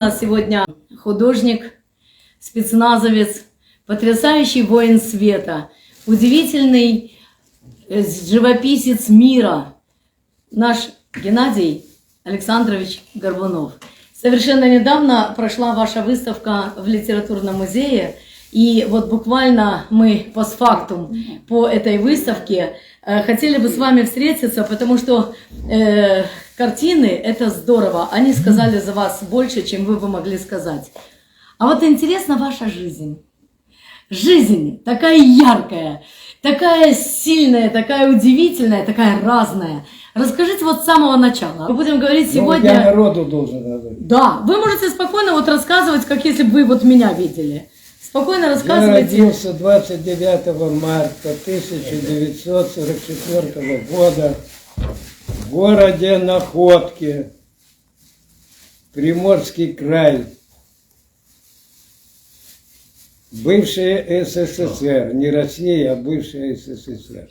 У нас сегодня художник, спецназовец, потрясающий воин света, удивительный живописец мира, наш Геннадий Александрович Горбунов. Совершенно недавно прошла ваша выставка в литературном музее, и вот буквально мы постфактум по этой выставке хотели бы с вами встретиться, потому что картины – это здорово, они сказали за вас больше, чем вы бы могли сказать. А вот интересна ваша жизнь. Жизнь такая яркая, такая сильная, такая удивительная, такая разная. Расскажите вот с самого начала. Мы будем говорить сегодня... Я народу должен говорить. Да, вы можете спокойно вот рассказывать, как если бы вы вот меня видели. Спокойно рассказывайте. Я родился 29 марта 1944 года в городе Находке, Приморский край, бывшая СССР, не Россия, а бывшая СССР.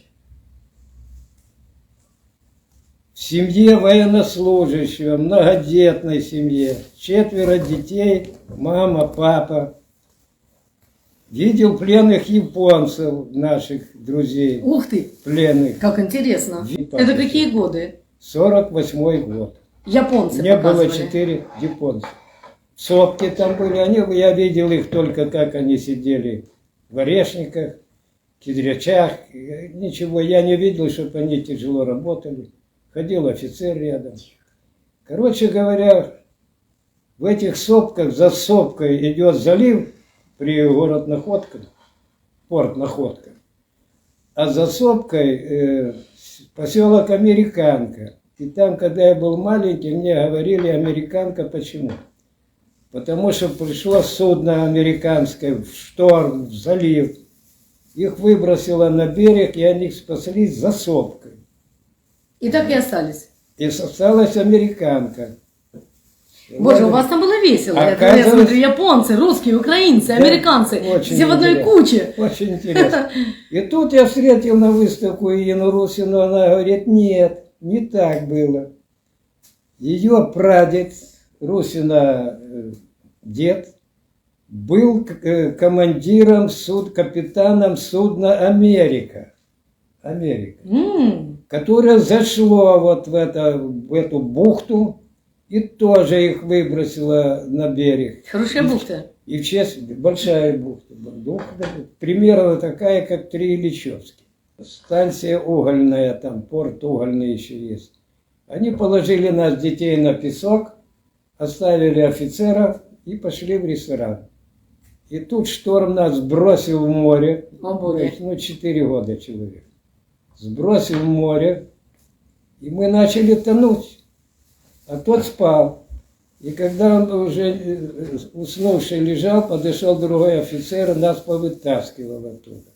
В семье военнослужащего, многодетной семье, 4 детей, мама, папа. Видел пленных японцев, наших друзей. Ух ты! Пленных. Как интересно. Это какие годы? 48-й год. Японцы Мне показывали. было 4 японца. Сопки там были, я видел их только, как они сидели в орешниках, кедрячах. Ничего, я не видел, чтобы они тяжело работали. Ходил офицер рядом. Короче говоря, в этих сопках, за сопкой идет залив, при город Находка, порт Находка. А за сопкой поселок Американка. И там, когда я был маленький, мне говорили Американка почему? Потому что пришло судно американское в шторм, в залив. Их выбросило на берег, и они спаслись за сопкой. И так и остались. И осталась Американка. Боже, у вас там было весело. Я смотрю, японцы, русские, украинцы, американцы. Все в одной куче. Очень интересно. И тут я встретил на выставку Ирину Русину, она говорит, нет, не так было. Ее прадед, Русина дед, был командиром, капитаном судна «Америка». Которое зашло вот в эту бухту. И тоже их выбросило на берег. Хорошая бухта. И в честь, большая бухта. Примерно такая, как Три Ильичевский. Станция угольная, там порт угольный еще есть. Они положили нас, детей, на песок, оставили офицеров и пошли в ресторан. И тут шторм нас сбросил в море. О, 4 года человек. Сбросил в море. И мы начали тонуть. А тот спал. И когда он уже уснувший лежал, подошел другой офицер, нас повытаскивал оттуда.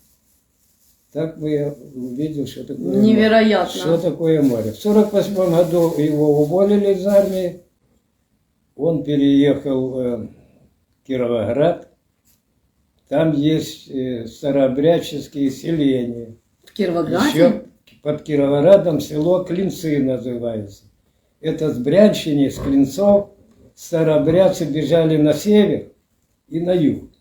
Так я увидел, что такое невероятно. Море. Что такое море. В 1948 году его уволили из армии. Он переехал в Кировоград. Там есть старообрядческие селения. В Кировограде? Еще под Кировоградом село Клинцы называется. Это с Брянщины, с Клинцов, старообрядцы бежали на север и на юг.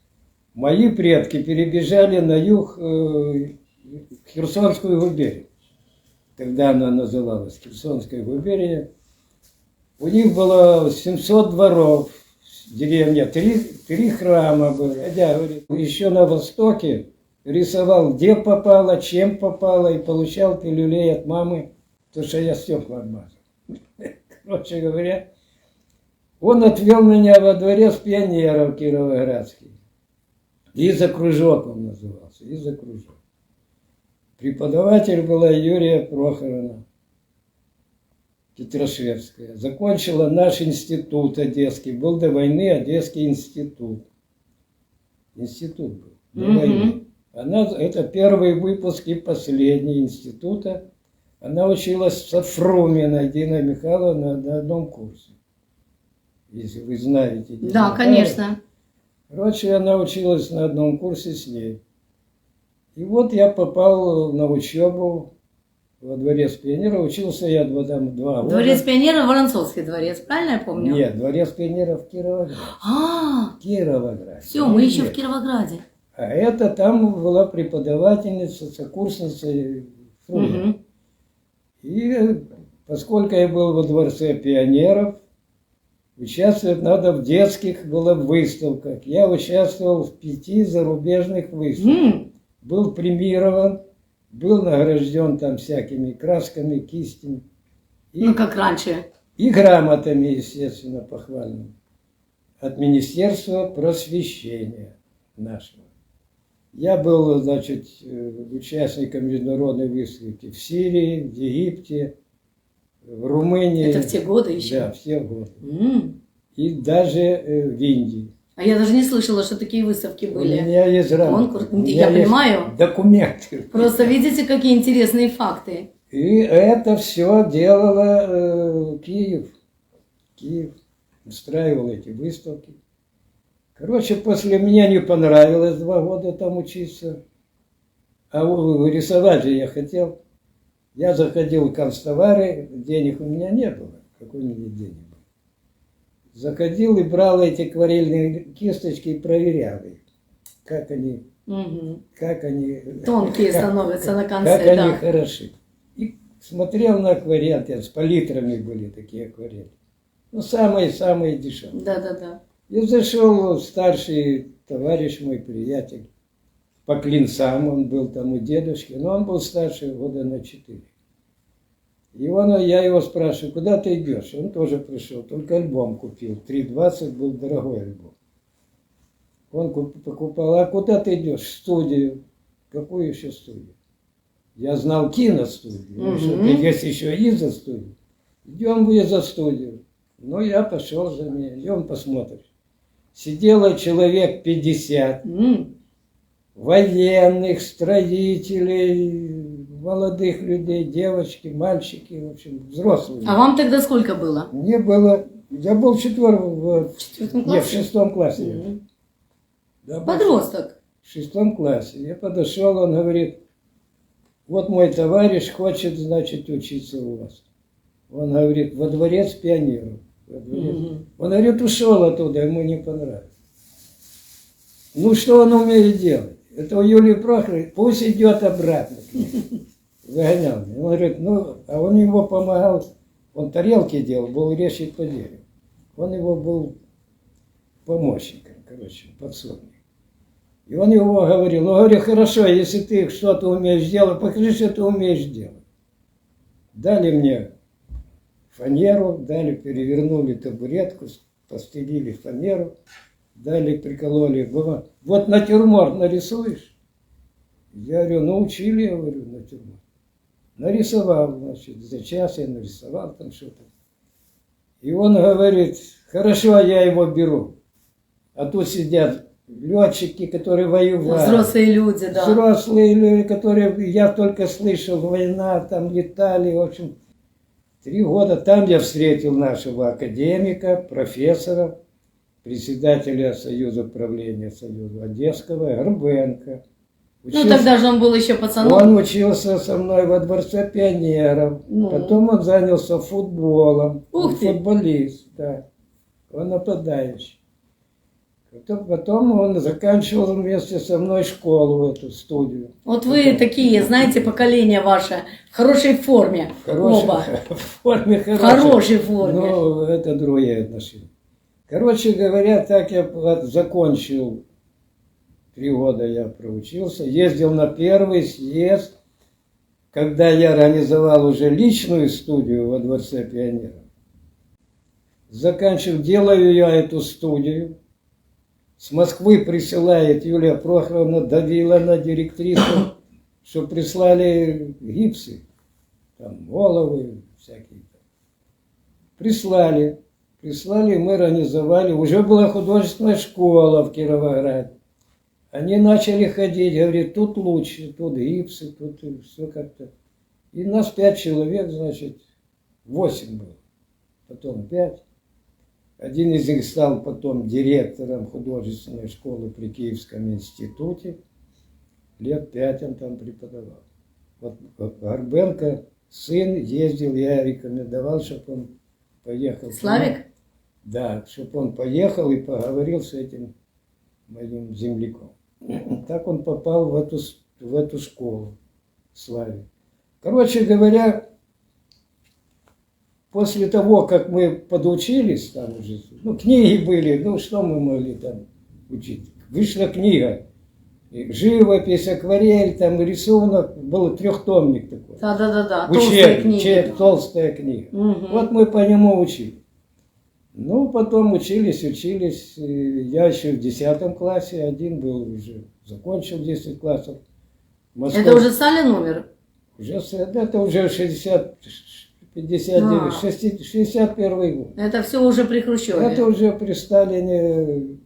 Мои предки перебежали на юг в Херсонскую губернию. Тогда она называлась Херсонская губерния. У них было 700 дворов, деревня, 3 храма было. Я говорю, еще на востоке рисовал, где попало, чем попало, и получал пилюлей от мамы, потому что я стекла обмазал. Короче говоря, он отвел меня во дворец пионеров кировоградских. Иза Кружок он назывался, Иза Кружок. Преподаватель была Юрия Прохоровна Петрашевская. Закончила наш институт одесский. Был до войны Одесский институт. Институт был до войны. Это первый выпуск и последний института. Она училась в Сафруmiной Диной Михайловной на одном курсе. Если вы знаете. Да, конечно. Короче, она училась на одном курсе с ней. И вот я попал на учебу во дворец пионеров. Учился я там 2 года. Дворец пионеров, Воронцовский дворец, правильно я помню? Нет, дворец пионеров в Кировограде. Кировограде. Все, мы еще в Кировограде. А это там была преподавательница, сокурсница Фруля. Мгм. И поскольку я был во дворце пионеров, участвовать надо в детских было выставках. Я участвовал в 5 зарубежных выставках. М. Был премирован, был награжден там всякими красками, кистями. Ну, как раньше. И грамотами, естественно, похвальными. От Министерства просвещения нашего. Я был, значит, участником международной выставки в Сирии, в Египте, в Румынии. Это в те годы еще? Да, в те годы. М. И даже в Индии. А я даже не слышала, что такие выставки У были. меня есть Конкурс. у меня Я есть понимаю. документы. Просто видите, какие интересные факты. И это все делала Киев. Киев устраивал эти выставки. Короче, после меня не понравилось 2 года там учиться. А рисовать же я хотел. Я заходил в канцтовары, денег у меня не было. Какой у меня денег был? Заходил и брал эти акварельные кисточки и проверял их. Как они, Мгм. как они... Тонкие как- становятся на Как конце, они да. хороши. И смотрел на акварель, с палитрами были такие акварели. Ну, самые-самые дешевые. Да. И зашел старший товарищ, мой приятель, по клинцам, он был там у дедушки, но он был старше года на 4. И я его спрашиваю, куда ты идешь? Он тоже пришел, только альбом купил, 3,20 был дорогой альбом. Он покупал, а куда ты идешь? В студию. Какую еще студию? Я знал киностудию, Мгм. есть еще изо-студию. Идем в изо-студию. Ну, я пошел за ней, идем посмотрим. Сидело человек 50. М. Военных, строителей, молодых людей, девочки, мальчики, в общем, взрослые. А вам тогда сколько было? Мне было, я был в В четвертом нет, в классе? 6 классе. М. Да, был Подросток. в 6 классе. Я подошел, он говорит, вот мой товарищ хочет, значит, учиться у вас. Он говорит, во дворец пионеров. Во дворец. Мгм. Он говорит, ушел оттуда, ему не понравилось. Ну, что он умеет делать? Это у Юлии Прохоровны, пусть идет обратно к ней. Выгонял меня. Он говорит, а он ему помогал, он тарелки делал, был резчик по дереву. Он его был помощником, короче, подсобник. И он его говорил, хорошо, если ты что-то умеешь делать, покажи, что ты умеешь делать. Дали мне фанеру, перевернули табуретку, постелили фанеру, дали, прикололи. Вот натюрморт нарисуешь? Я говорю, научили, я говорю, натюрморт. Нарисовал, значит, за час я нарисовал там что-то. И он говорит, хорошо, я его беру. А тут сидят летчики, которые воевали. Взрослые люди, да. Взрослые люди, которые, я только слышал, война, там летали, в общем. 3 года там я встретил нашего академика, профессора, председателя Союза правления Союза Одесского, Горбенко. Ну, тогда же он был еще пацаном. Он учился со мной во дворце пионеров. Ну. Потом он занялся футболом. Ух Он ты. футболист, да. Он нападающий. Потом он заканчивал вместе со мной школу, эту студию. Вот вы такие, знаете, поколение ваше, в хорошей форме. В хорошей, Оба. в форме В хорошей форме. Ну, это другие отношения. Короче говоря, так я закончил, 3 года я проучился, ездил на первый съезд, когда я организовал уже личную студию во Дворце пионеров. Заканчивал, делаю я эту студию. С Москвы присылает Юлия Прохоровна, давила на директрису, что прислали гипсы, там головы всякие. Прислали, мы организовали, уже была художественная школа в Кировограде. Они начали ходить, говорит, тут лучше, тут гипсы, тут все как-то. И нас 5 человек, значит, 8 было, потом 5. Один из них стал потом директором художественной школы при Киевском институте. Лет 5 он там преподавал. Вот Горбенко сын ездил, я рекомендовал, чтобы он поехал. Славик? Да, чтобы он поехал и поговорил с этим моим земляком. Так он попал в эту школу, Славик. Короче говоря, после того, как мы подучились, там уже, ну, книги были, ну, что мы могли там учить? Вышла книга, и живопись, акварель, там, рисунок, был трехтомник такой. Да. Толстые книги. Толстая книга. Угу. Вот мы по нему учили. Ну, потом учились. Я еще в 10 классе, один был уже, закончил 10 классов. Это уже Сталин умер? Это уже 61 год. Это все уже при Хрущеве? Это уже при Сталине.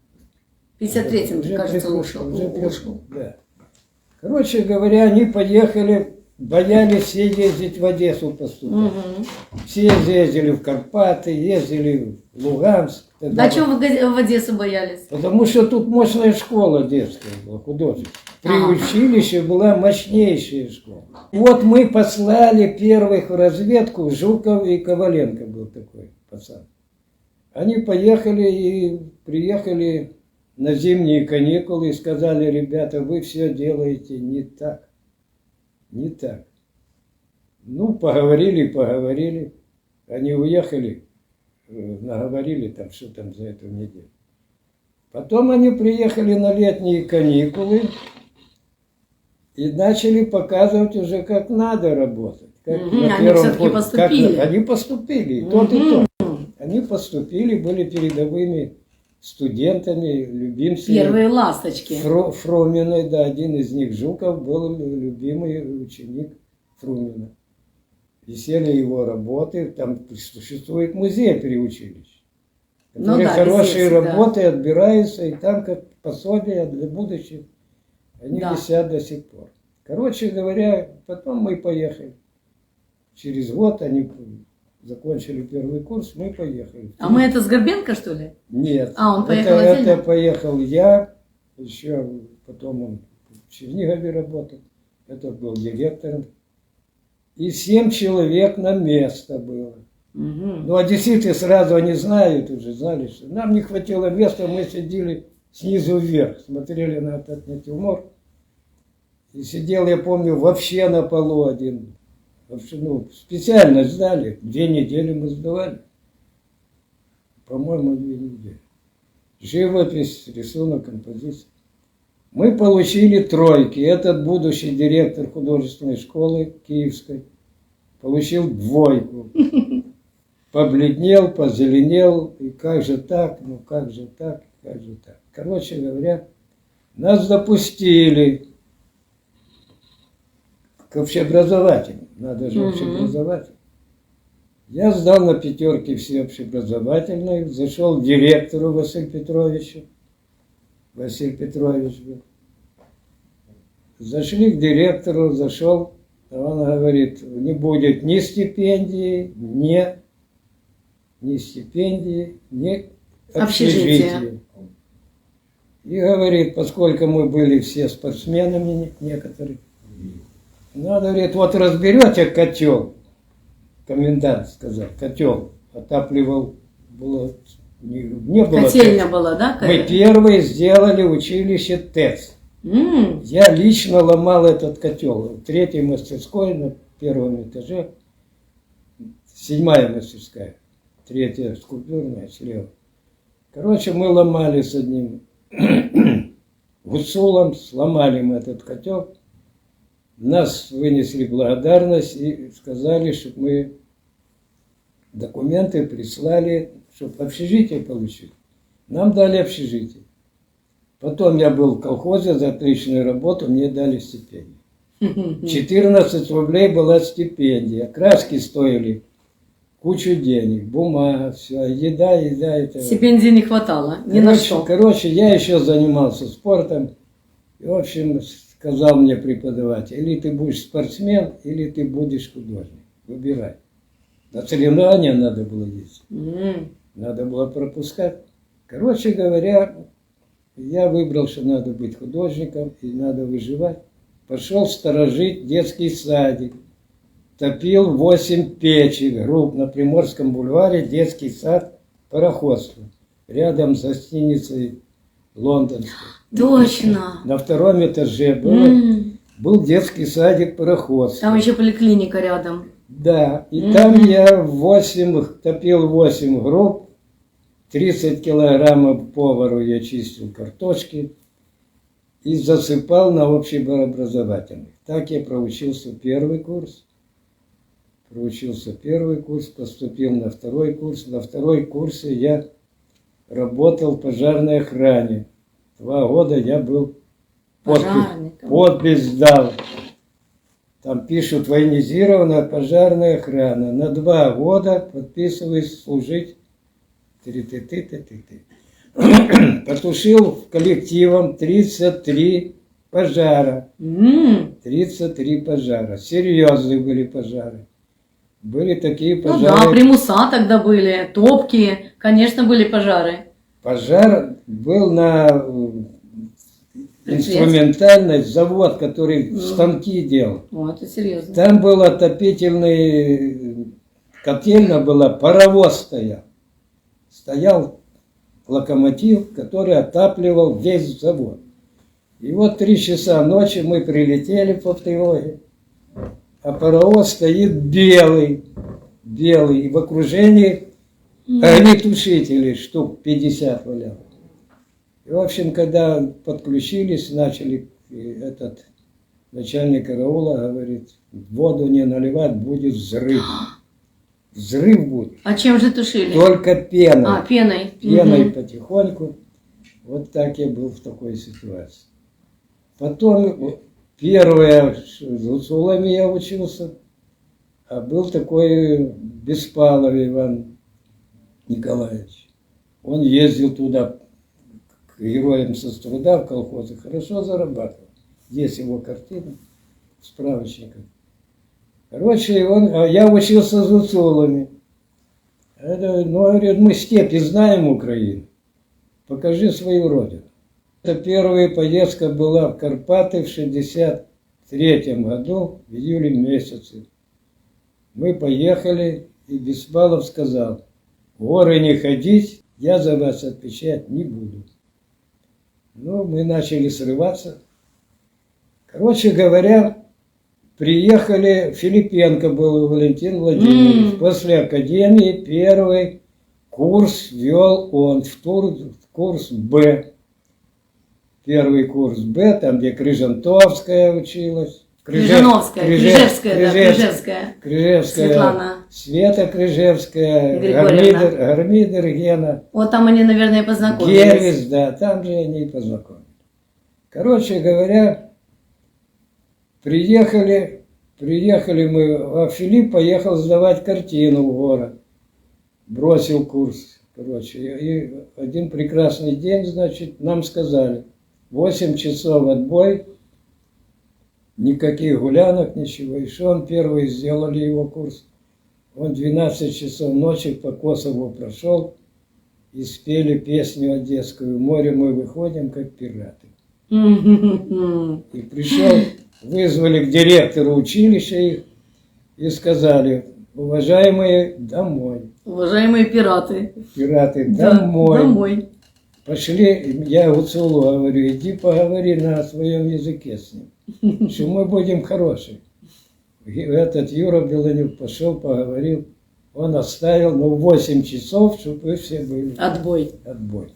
В 53-м, кажется, ушел. Да. Короче говоря, они поехали, боялись все ездить в Одессу поступать. Угу. Все ездили в Карпаты, ездили в Луганск. Да чего вы в Одессу боялись? Потому что тут мощная школа детская была, художественная. При училище была мощнейшая школа. Вот мы послали первых в разведку, Жуков и Коваленко был такой пацан. Они приехали на зимние каникулы и сказали: ребята, вы все делаете не так. Не так. Ну, поговорили. Они уехали, наговорили там, что там за эту неделю. Потом они приехали на летние каникулы и начали показывать уже, как надо работать. Как они все-таки поступили. Они поступили, и тот, и тот. Они поступили, были передовыми студентами, любимцами. Первые ласточки. Фруминой, да, один из них, Жуков, был любимый ученик Фрумина. Висели его работы, там существует музей при училище. Которые хорошие работы отбираются, и там как пособие для будущих, они висят до сих пор. Короче говоря, потом мы поехали. Через год они закончили первый курс, мы поехали. А мы это с Горбенко, что ли? Нет. Он поехал отдельно? Это поехал я, еще потом он в Чернигове работал, этот был директором. И 7 человек на место было. Ну, одесситы сразу, они знали, что нам не хватило места, мы сидели снизу вверх, смотрели на этот натюрморт. И сидел, я помню, вообще на полу один. Вообще, ну, специально сдали. 2 недели мы сдавали. По-моему, 2 недели. Живопись, рисунок, композиция. Мы получили тройки. Этот будущий директор художественной школы киевской получил 2. Побледнел, позеленел. И как же так? Ну как же так? Как же так? Короче говоря, нас допустили к общеобразовательным. Надо же общеобразовательным. Я сдал на 5 все общеобразовательные. Зашел к директору Василию Петровичу. Василий Петрович был. Зашли к директору, зашел, а он говорит: не будет ни стипендии, ни общежития. И говорит, поскольку мы были все спортсменами некоторые, надо, говорит, вот разберете котел, комендант сказал, котел отапливал, не было. Котельня была, да? Мы первые сделали училище ТЭЦ. Я лично ломал этот котел. В 3-й мастерской на 1-м этаже. 7-я мастерская. 3-я скульптурная слева. Короче, мы ломали с одним гуцулом, сломали мы этот котел. Нас вынесли благодарность и сказали, чтобы мы документы прислали, чтобы общежитие получили. Нам дали общежитие. Потом я был в колхозе за отличную работу, мне дали стипендию. 14 рублей была стипендия. Краски стоили кучу денег, бумага, все, еда. Это... Стипендии не хватало, ни на что. Короче, я еще занимался спортом. И, в общем, сказал мне преподаватель: или ты будешь спортсмен, или ты будешь художник. Выбирай. На соревнования надо было ездить. Надо было пропускать. Короче говоря, я выбрал, что надо быть художником и надо выживать. Пошел сторожить детский садик. топил 8 печек, групп на Приморском бульваре, детский сад, пароходство. Рядом с гостиницей Лондонской. Точно. На втором этаже был детский садик, пароходство. Там еще поликлиника рядом. Да, и там я топил 8 групп, 30 килограммов повару я чистил картошки и засыпал на общеобразовательных. Так я проучился первый курс. Поступил на второй курс. На второй курсе я работал в пожарной охране. 2 года я был подпись дал. Там пишут военизированная пожарная охрана. На 2 года подписываюсь служить. Потушил коллективом 33 пожара. 33 пожара. Серьезные были пожары. Были такие Ну пожары. да, примуса тогда были, топки, конечно, были пожары. Пожар был на инструментальный завод, который станки делал. О, это серьезно. Там был отопительный, котельная была, паровоз стоял. Стоял локомотив, который отапливал весь завод. И вот 3 часа ночи мы прилетели по тревоге, а паровоз стоит белый, и в окружении огнетушителей штук 50 валялось. И, в общем, когда подключились, начали, этот начальник караула говорит, воду не наливать, будет взрыв. Взрыв будет. А чем же тушили? Только пеной. А, пеной. Пеной потихоньку. Вот так я был в такой ситуации. Потом, первое, с Уцулами я учился, а был такой Беспалов Иван Николаевич. Он ездил туда к героям со труда в колхозы, хорошо зарабатывал. Здесь его картина в справочниках. Короче, я учился с Уцулами. Говорит, мы степи знаем Украину. Покажи свою родину. Это первая поездка была в Карпаты в 1963 году, в июле месяце. Мы поехали, и Беспалов сказал, в горы не ходить, я за вас отвечать не буду. Ну, мы начали срываться. Короче говоря, приехали, Филипенко был Валентин Владимирович. После академии первый курс вел он, курс Б. Первый курс Б, там, где Крыжантовская училась. Крыжевская. Светлана. Света Крыжевская, Григорьевна. Гармидер Гена. Вот там они, наверное, познакомились. Гервис, да, там же они и познакомились. Короче говоря, приехали мы, а Филипп поехал сдавать картину в город. Бросил курс, короче. И один прекрасный день, значит, нам сказали, 8 часов отбой, никаких гулянок, ничего. И что он первый сделали его курс? Он 12 часов ночи по Косову прошел и спели песню одесскую «Море мы выходим, как пираты». И пришел, вызвали к директору училища их и сказали, уважаемые, домой. Уважаемые пираты. Пираты, Да, домой. домой. Пошли, я Уцулу говорю, иди поговори на своем языке с ним, что мы будем хорошие. И этот Юра Белонюк пошел, поговорил, он оставил, 8 часов, чтобы вы все были. Отбой. Отбой.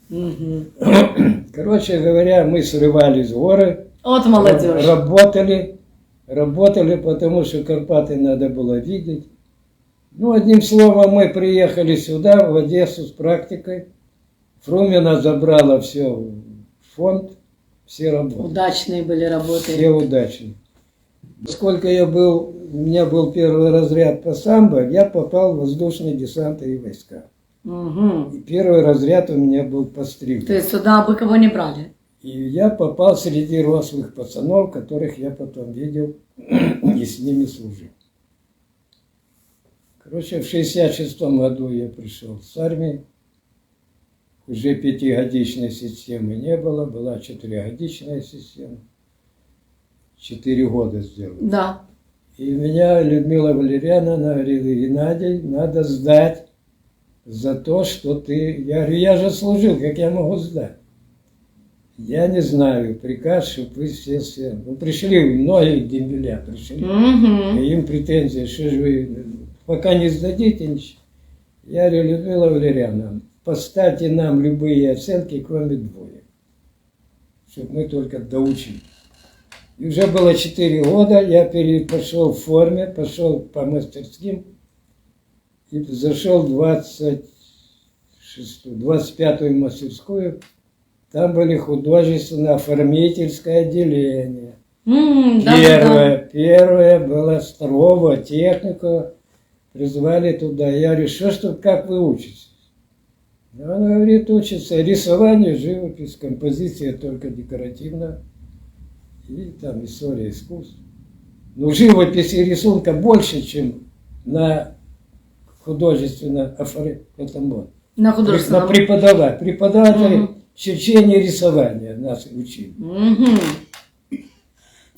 Короче говоря, мы срывались в горы. Вот молодежь. Работали, потому что Карпаты надо было видеть. Ну, одним словом, мы приехали сюда, в Одессу с практикой. Фрумина забрала все в фонд, все работы. Удачные были работы. Все удачные. Сколько у меня был первый разряд по самбо, я попал в воздушные десанты и войска. Угу. И первый разряд у меня был по стрельбе. То есть сюда бы кого не брали? И я попал среди рослых пацанов, которых я потом видел и с ними служил. Короче, в 1966 году я пришел с армии. Уже 5-годичной системы не было, была 4-годичная система. 4 года сделали. Да. И меня Людмила Валерьяновна говорила: Геннадий, надо сдать за то, что ты... Я говорю, я же служил, как я могу сдать? Я не знаю, приказ, чтобы вы все... Ну, пришли, многие дембеля пришли, и им претензии, что же вы пока не сдадите ничего. Я говорю, Людмила Валерьяновна, поставьте нам любые оценки, кроме двоек, чтобы мы только доучили. И уже было 4 года, я пошел в форме, пошел по мастерским, и зашел в 25-ю мастерскую. Там были художественно-оформительское отделение. Первое было Старого, технику. Призвали туда. Я говорю, как вы учитесь? Она говорит, учится рисование, живопись, композиция только декоративная. И там история искусств. Но живопись и рисунка больше, чем на художественном оформлении. На художественном. Преподаватели черчения рисования нас учили.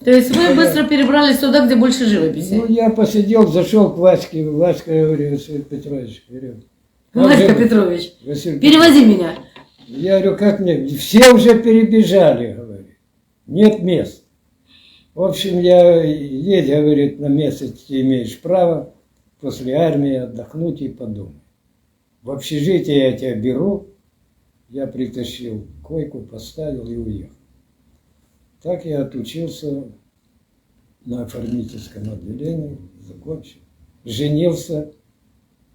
То есть вы быстро перебрались туда, где больше живописи? Ну, я посидел, зашел к Ваське. Васька, я говорю, Василий Петрович, вперед. Васька Петрович, Василий перевози меня. Я говорю, как мне? Все уже перебежали, говорю. Нет мест. В общем, едь, говорит, на месяц ты имеешь право после армии отдохнуть и подумать. В общежитие я тебя беру. Я притащил койку, поставил и уехал. Так я отучился на оформительском отделении, закончил. Женился,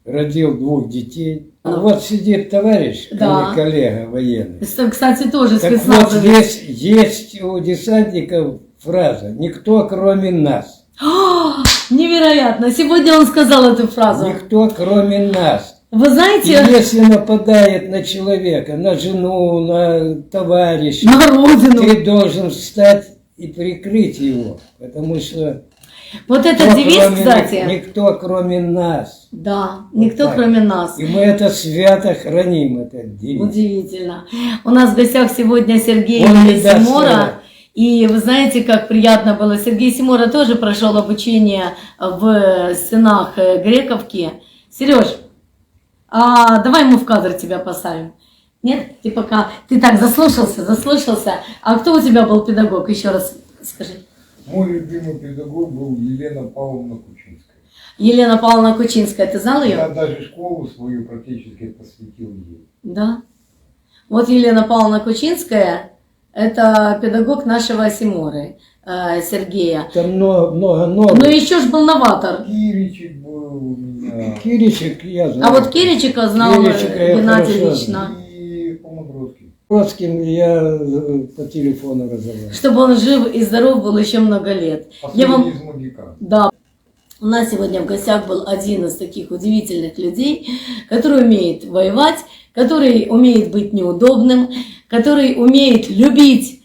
родил 2 детей. Вот сидит товарищ, коллега военный. Кстати, тоже Так вот здесь есть у десантников фраза «Никто, кроме нас». Невероятно! Сегодня он сказал эту фразу. Никто, кроме нас. Вы знаете... И если нападает на человека, на жену, на товарища, на родину, ты должен встать и прикрыть его. Потому что... Вот этот девиз, кстати... Никто, кроме нас. Да, никто, кроме нас. И мы это свято храним, этот девиз. Удивительно. У нас в гостях сегодня Сергей Симора. И вы знаете, как приятно было. Сергей Симора тоже прошел обучение в стенах Грековки. Сереж, давай мы в кадр тебя поставим. Нет? Ты пока... Ты так заслушался. А кто у тебя был педагог? Еще раз скажи. Мой любимый педагог был Елена Павловна Кучинская. Елена Павловна Кучинская. Ты знал ее? Я даже школу свою практически посвятил ей. Да. Вот Елена Павловна Кучинская, это педагог нашего Симоры, Сергея. Там много. Но еще ж был новатор. Киричек был у меня. Киричек я знаю. А вот Киричика знал Геннадий лично. И Помодровский. Бродским я по телефону разговаривал. Чтобы он жив и здоров был еще много лет. Последний из магикан. Да. У нас сегодня в гостях был один из таких удивительных людей, который умеет воевать, который умеет быть неудобным, который умеет любить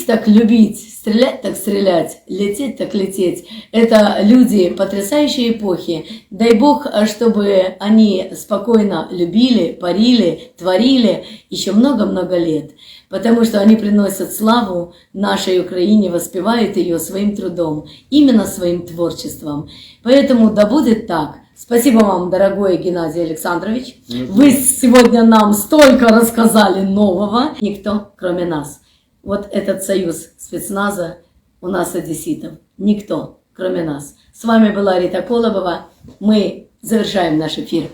так любить, стрелять так стрелять, лететь так лететь. Это люди потрясающей эпохи. Дай Бог, чтобы они спокойно любили, парили, творили еще много-много лет. Потому что они приносят славу нашей Украине, воспевают ее своим трудом, именно своим творчеством. Поэтому да будет так. Спасибо вам, дорогой Геннадий Александрович. Вы сегодня нам столько рассказали нового. Никто, кроме нас. Вот этот союз спецназа у нас, одесситов. Никто, кроме нас. С вами была Рита Колобова. Мы завершаем наш эфир.